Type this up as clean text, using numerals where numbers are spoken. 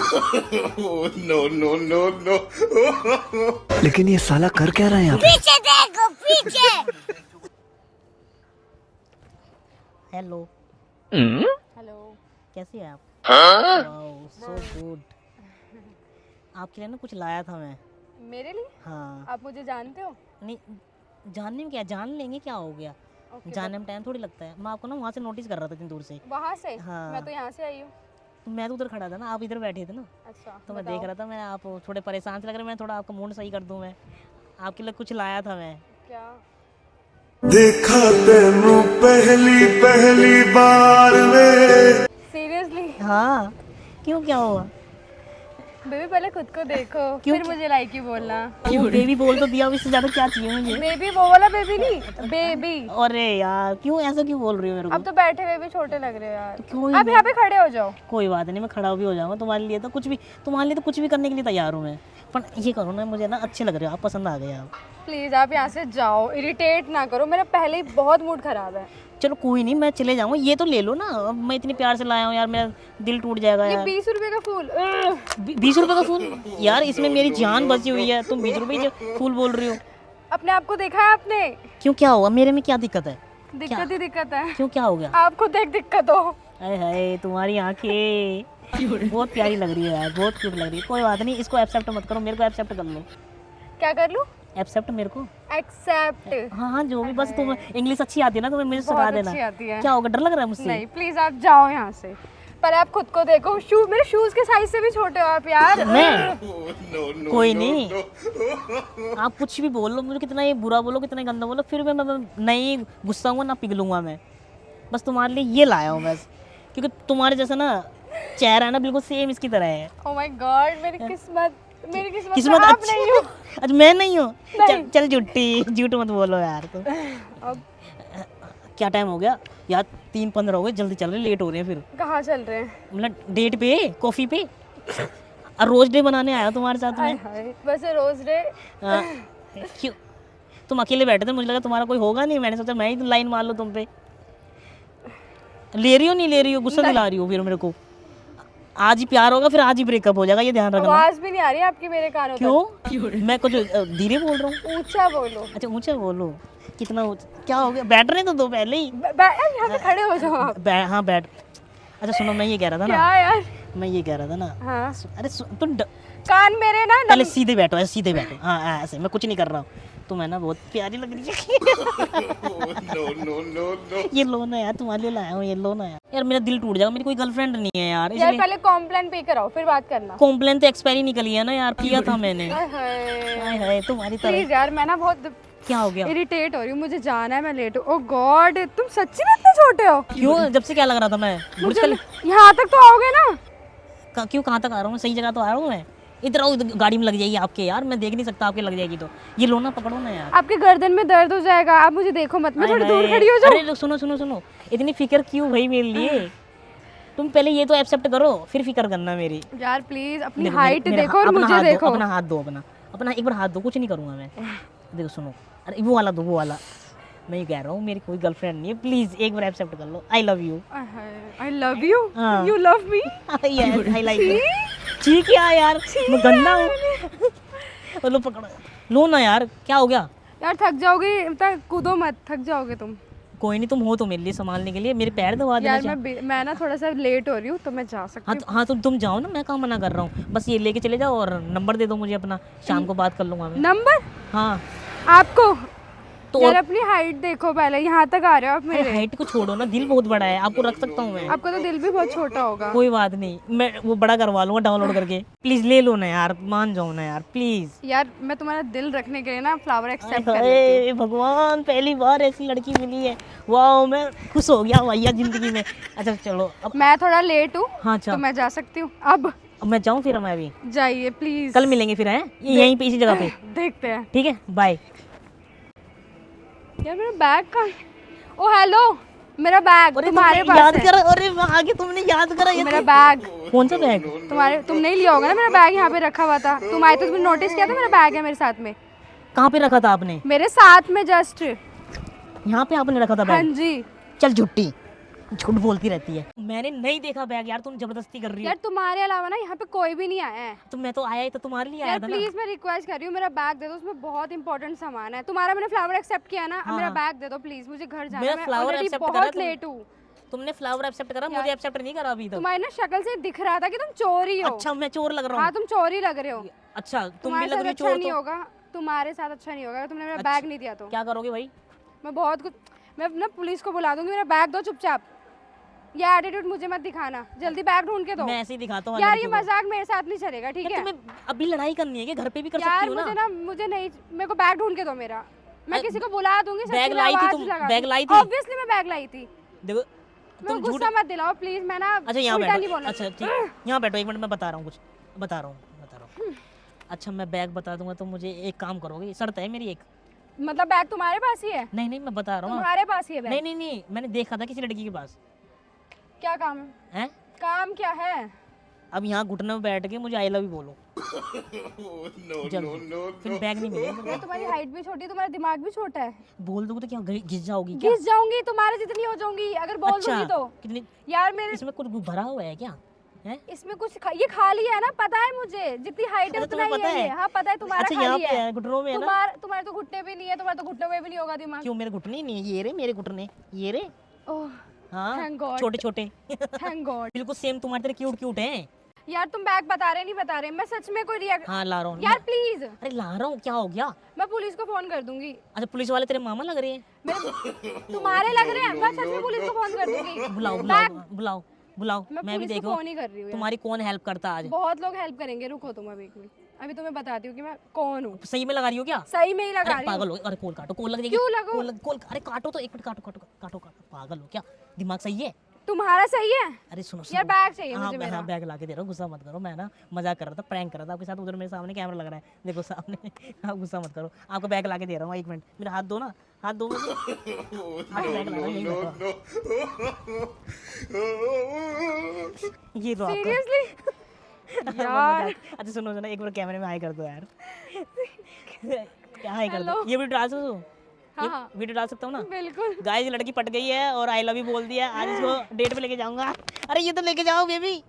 No no no no. लेकिन ये साला कर क्या रहा है यहाँ पे? पीछे देखो पीछे। Hello hello. कैसी है आप? Wow so good. आपके लिए ना कुछ लाया था मैं। मेरे लिए? हाँ आप मुझे जानते हो? नहीं, जानने में क्या, जान लेंगे, क्या हो गया? ओके, जानने में टाइम थोड़ी लगता है। मैं आपको ना वहाँ से नोटिस कर रहा था इतनी दूर से। वहाँ से? हाँ। मैं तो यहाँ से आई हूँ। तो मैं तो उधर खड़ा था ना, आप इधर बैठे थे ना, अच्छा, तो मैं बताओ। देख रहा था। मैं आप थोड़े परेशान से लग रहे, मैं थोड़ा आपका मूड सही कर दूँ। मैं आपके लिए कुछ लाया था मैं। क्या? देखा तेनू पहली पहली बार में। सीरियसली? हाँ क्यों, क्या हुआ? बेबी पहले खुद को देखो, क्यों? फिर मुझे लाइक ही बोलना। क्यों बेबी बोल तो दिया, अब इससे ज़्यादा क्या चाहिए मुझे? बेबी वो वाला बेबी नहीं, बेबी। अरे यार क्यों ऐसा क्यों बोल रही हो मेरे को? अब तो बैठे हुए भी छोटे लग रहे हो यार। क्यों? आप यहाँ पे खड़े हो जाओ। कोई बात नहीं, मैं खड़ा भी हो जाऊंगा तुम्हारे लिए। तो कुछ भी, तुम्हारे लिए तो कुछ भी करने के लिए तैयार हूँ मैं। पर ये करो ना, मुझे ना अच्छे लग रहे हो आप, पसंद आ गए आप। प्लीज आप यहाँ से जाओ, इरिटेट ना करो, मेरा पहले ही बहुत मूड खराब है। चलो कोई नहीं, मैं चले जाऊँगा। ये तो ले लो ना, अब मैं इतनी प्यार से लाया हूँ यार, मेरा दिल टूट जाएगा ये यार। 20 रुपए का फूल। 20 रुपए का फूल? यार इसमें मेरी जान बची हुई है, तुम 20 रुपए जो फूल बोल रही हो। अपने आप को देखा है आपने? क्यों, क्या हुआ? मेरे में क्या दिक्कत है? दिक्कत ही दिक्कत है। क्यों, क्या हो गया? आप खुद एक दिक्कत हो। अरे हाय, तुम्हारी आंखें बहुत प्यारी लग रही है यार, बहुत क्यूट लग रही है। कोई बात नहीं, इसको एक्सेप्ट मत करो, मेरे को एक्सेप्ट कर लो। क्या कर लूँ? एक्सेप्ट मेरे को। एक्सेप्ट? हाँ हाँ, जो भी, बस तुम इंग्लिश अच्छी आती है ना, तुम्हें मुझे सिखा बहुत देना। अच्छी आती है। क्या होगा, डर लग रहा है मुझसे? नहीं प्लीज आप जाओ यहाँ से। पर आप खुद को देखो, मेरे शूज के साइज से भी छोटे हो आप यार। मैं कोई नहीं, आप कुछ भी बोल लो, मुझे कितना ये बुरा बोलो, कितना गंदा बोलो, फिर भी मैं नहीं गुस्सा हूँ ना पिघलूंगा मैं। बस तुम्हारे लिए ये लाया हूँ बस, क्योंकि तुम्हारे जैसा ना चेहरा है ना, बिल्कुल सेम इसकी तरह है। ओह माय गॉड, मेरी किस्मत किस्मत में आप अच्छी नहीं हो। अच्छा मैं नहीं हूँ? नहीं। चल झूठी, झूठ मत बोलो यार तुम। अब क्या टाइम हो गया यार? 3:15 हो गए, जल्दी चल रहे, लेट हो रहे हैं फिर। कहाँ चल रहे हैं? मतलब डेट पे, कॉफी पे, और रोज डे बनाने आया तुम्हारे साथ हाय में। हाय, वैसे रोज डे। हाँ, क्यों? तुम अकेले बैठे थे, मुझे लगा तुम्हारा कोई होगा नहीं, मैंने सोचा मैं ही लाइन मार लूँ तुम पे। ले रही हो, नहीं ले रही हो? गुस्सा दिला रही हो फिर मेरे को। आज ही प्यार होगा, फिर आज ही ब्रेकअप हो जाएगा, ये ध्यान रखना। आवाज भी नहीं आ रही आपकी मेरे कानों तक। क्यों? मैं कुछ धीरे बोल रहा हूँ? ऊंचा बोलो। अच्छा ऊंचा बोलो। कितना क्या हो गया? बैठ रहे तो दो पहले ही। यहाँ पे खड़े हो जाओ आप। हाँ बैठ। अच्छा सुनो, मैं ये कह रहा था ना, क्या यार? मैं ये कह रहा था ना, हाँ। अरे तुम कान मेरे ना पहले सीधे बैठो, ऐसे सीधे बैठो। हाँ ऐसे, मैं कुछ नहीं कर रहा हूँ। तुम है ना बहुत प्यारी लग रही है। No no no no. ये लो ना यार, तुम्हारे लिए लाया हूँ, ये लो ना यार। यार मेरा दिल टूट जाएगा, मेरी कोई गर्लफ्रेंड नहीं है यार, यार इसलिए। पहले कॉम्प्लेन पे कराओ फिर बात करना। कॉम्प्लेन तो एक्सपायरी निकली है ना यार, पिया था मैंने। हाय हाय। हाय हाय, तुम्हारी तरह। प्लीज यार, मैं ना बहुत क्या हो गया? इरिटेट हो रही हूँ, मुझे जाना है, मैं लेट हूँ। ओह गॉड, तुम सच्ची में इतने छोटे हो? क्यों, जब से क्या लग रहा था मैं? मुझे यहाँ तक तो आओगे ना? क्यों, कहाँ तक आ रहा हूँ? सही जगह तो आ रहा हूँ मैं। इधर आओ, गाड़ी में लग जाएगी आपके यार, मैं देख नहीं सकता, आपके लग जाएगी तो। ये लो ना, पकड़ो ना यार। आपके गर्दन में दर्द हो जाएगा, आप मुझे देखो मत, मैं थोड़ी दूर खड़ी हो जाऊँ। अरे सुनो सुनो सुनो, इतनी फिक्र क्यों भाई मेरे लिए? तुम पहले ये तो एक्सेप्ट करो, फिर फिक्र करना मेरी। यार प्लीज अपनी मेरे- हाइट मेरे- देखो और अपना मुझे हाथ दो, देखो। अपना हाथ दो, अपना अपना एक बार हाथ दो, कुछ नहीं करूँगा मैं। देखो सुनो, अरे वो वाला दो, वो वाला। मैं ये कह रहा हूँ, मेरी कोई गर्लफ्रेंड नहीं है, प्लीज एक बार एक्सेप्ट कर लो। I love you. I love you, हाँ। You love me. I like you. ठीक है यार, मैं गंदा हूँ। लो पकड़ो, लो ना यार, क्या हो गया? यार थक जाओगे, कूदो मत, थक जाओगे तुम। कोई नहीं, तुम हो तो मेरे लिए संभालने के लिए, मेरे पैर दबा देना। यार मैं ना थोड़ा सा लेट हो रही हूँ, तो मैं जा सकती हूँ। हाँ तुम जाओ ना, मैं कहाँ मना कर रहा हूँ। बस ये लेके चले जाओ और नंबर दे दो मुझे अपना, शाम को बात कर लूँगा मैं। नंबर? हाँ आपको? तो यार अपनी हाइट देखो पहले, यहाँ तक आ रहे हो आप मेरे। हाइट को छोड़ो ना, दिल बहुत बड़ा है, आपको रख सकता हूँ मैं। आपका तो दिल भी बहुत छोटा होगा। कोई बात नहीं, मैं वो बड़ा करवा लूँगा डाउनलोड करके। प्लीज ले लो ना यार, मान जाओ ना यार प्लीज। यार मैं तुम्हारा दिल रखने के लिए ना फ्लावर एक्सेप्ट कर लेती हूँ। अरे भगवान, पहली बार ऐसी लड़की मिली है, वाह मैं खुश हो गया भैया जिंदगी में। अच्छा चलो अब। मैं थोड़ा लेट हूँ, हाँ तो चल, मैं जा सकती हूँ अब? मैं जाऊँ फिर? मैं अभी जाइए प्लीज। कल मिलेंगे फिर, हैं यहीं पे, इसी जगह पे। देखते हैं। ठीक है, बाय। यार मेरा बैग कहाँ? ओ हेलो, मेरा बैग तुम्हारे पास याद है। कर, अरे आगे तुमने याद करा ये मेरा बैग कौन सा बैग? तुम नहीं लिया होगा ना, मेरा बैग यहाँ पे रखा हुआ था। तुम आए तो तुमने नोटिस किया था मेरा बैग है मेरे साथ में? कहाँ पे रखा था आपने? मेरे साथ में जस्ट। यहाँ पे आपने रखा था हाँ बैग? जी। चल झुट्टी, झूठ बोलती रहती है। मैंने नहीं देखा बैग यार, तुम जबरदस्ती कर रही हो। यार तुम्हारे अलावा ना यहाँ पे कोई भी नहीं आया है। तो मैं तो आया ही तो तुम्हारे लिए आया यार था ना। प्लीज मैं रिक्वेस्ट कर रही हूँ, मेरा बैग दे दो, उसमें बहुत इंपॉर्टेंट सामान है। तुम्हारा मैंने फ्लावर एक्सेप्ट किया ना, अब मेरा बैग दे दो प्लीज, मुझे घर जाना मेरा है, फ्लावर मैं accept ऑलरेडी करा बहुत तुम- लेट हूँ। तुमने फ्लावर एक्सेप्ट करा, मुझे एक्सेप्ट नहीं करा अभी तक। तुम्हारी ना शक्ल से दिख रहा था कि तुम चोरी हो। अच्छा मैं चोर लग रहा हाँ हूँ। तुम चोरी लग रहे हो। अच्छा तुम भी तुम्हारे लग साथ रही हो अच्छा चोर नहीं तो। होगा, तुम्हारे साथ अच्छा नहीं होगा अगर तुमने मेरा अच्छा। बैग नहीं दिया तो। क्या करोगे भाई? मैं बहुत कुछ, मैं ना पुलिस को बुला दूंगी, मेरा बैग दो चुपचाप। ये एटीट्यूड मुझे मत दिखाना, जल्दी बैग ढूंढ के दो। मैं ऐसे ही दिखाता हूँ यार लड़की ये को। मजाक मेरे साथ नहीं चलेगा, ठीक है? तुम्हें अभी लड़ाई करनी है कि घर पे भी कर यार सकती हो मुझे ना। ना, मुझे नहीं, मेरे को बैग ढूंढ के दो मेरा। मैं किसी को बुला दूंगी, बैग लाई थी तुम, बैग लाई थी। ऑब्वियसली मैं बैग लाई थी। देखो मैं तुम झूठ। गुस्सा मत दिलाओ प्लीज, मैं ना अच्छा यहाँ उल्टा नहीं बैठो। बोलना। अच्छा ठीक, यहाँ बैठो एक मिनट, मैं बता रहा हूँ कुछ, बता रहा हूँ। अच्छा मैं बैग बता दूंगा तो मुझे एक काम करोगे? शर्त है मेरी एक। मतलब बैग तुम्हारे पास ही है? नहीं नहीं मैं बता रहा हूँ ना। तुम्हारे पास ही है बैग? नहीं नहीं नहीं, मैंने देखा था किसी लड़की के पास। क्या काम है? हैं? काम क्या है? अब यहाँ घुटने में बैठ के मुझे आई लव यू बोलो। no, जल्दी। no, फिर बैग नहीं मिलेगा। यार तुम्हारी हाइट भी छोटी है, तुम्हारा दिमाग भी छोटा है। बोल दोगे तो क्या घिस जाओगी क्या? घिस जाऊंगी, तुम्हारे जितनी हो जाऊंगी अगर बोल अच्छा दूंगी तो। कितनी? यार मेरे इसमें कुछ भरा हुआ है क्या? हैं? इसमें कुछ ये खाली है ना, पता है मुझे, जितनी हाइट है अच्छा, उतना तुम्हें ही पता है ये। है? हाँ पता है, तुम्हारा अच्छा यहाँ खाली पे है। है, घुटनों में है ना? तुम्हारे तो घुटने भी नहीं है, तुम्हारे तो घुटने में भी नहीं होगा दिमाग। क्यों मेरे घुटने नहीं है? ये रे मेरे घुटने, ये रे। ओह हाँ Thank God. छोटे छोटे। Thank God. बिल्कुल सेम तुम्हारे तरह क्यूट क्यूट हैं। यार तुम बैग बता रहे नहीं बता रहे, मैं सच में कोई रिएक्ट। हाँ ला रहा हूँ। यार प्लीज, अरे ला रहा हूँ, क्या हो गया? मैं पुलिस को फोन कर दूंगी। अच्छा पुलिस वाले तेरे मामा लग रहे हैं? तुम्हारे लग रहे हैं, मैं सच में पुलिस को फोन कर दूंगी। बुलाओ बुलाओ बुलाओ बुलाओ, मैं मैं भी पुलिस को देखो फोन ही कर रही हूँ। तुम्हारी कौन हेल्प करता आज। बहुत लोग हेल्प करेंगे, रुको तुम अभी एक मिनट, अभी तुम्हें बताती हूँ कि मैं कौन हूँ। सही में लगा रही हो क्या? सही में ही लगा अरे रही हूँ। पागल हो, अरे कॉल काटो, कॉल लग जाएगी। क्यों लगो? कॉल, अरे काटो तो एक मिनट, काटो काटो काटो काटो, पागल हो क्या? दिमाग सही है? तुम्हारा सही है? अरे सुनो यार बैग चाहिए हाँ मुझे मेरा। हाँ बैग ला के दे रहा हूँ, गुस्सा मत करो। मैं ना मजाक कर रहा था, प्रैंक कर रहा था आपके साथ। उधर मेरे सामने कैमरा लग रहा है, देखो सामने। आप गुस्सा मत करो, आपको बैग ला के दे रहा हूँ। एक मिनट मेरा हाथ दो ना, हाथ दो मुझे। आपको बैग ला रहा हूँ, यहीं बैठो। ये लो आपका। सीरियसली यार। अच्छा सुनो सुनो, एक बार कैमरे में हाई कर दो यार। क्या हाई कर दो? Hello. ये वीडियो डाल सकते हो? हाँ ये हाँ वीडियो डाल सकता हूँ ना? बिल्कुल। गाइस लड़की पट गई है और आई लव यू बोल दिया। आज इसको डेट पे लेके जाऊंगा। अरे ये तो लेके जाओ बेबी।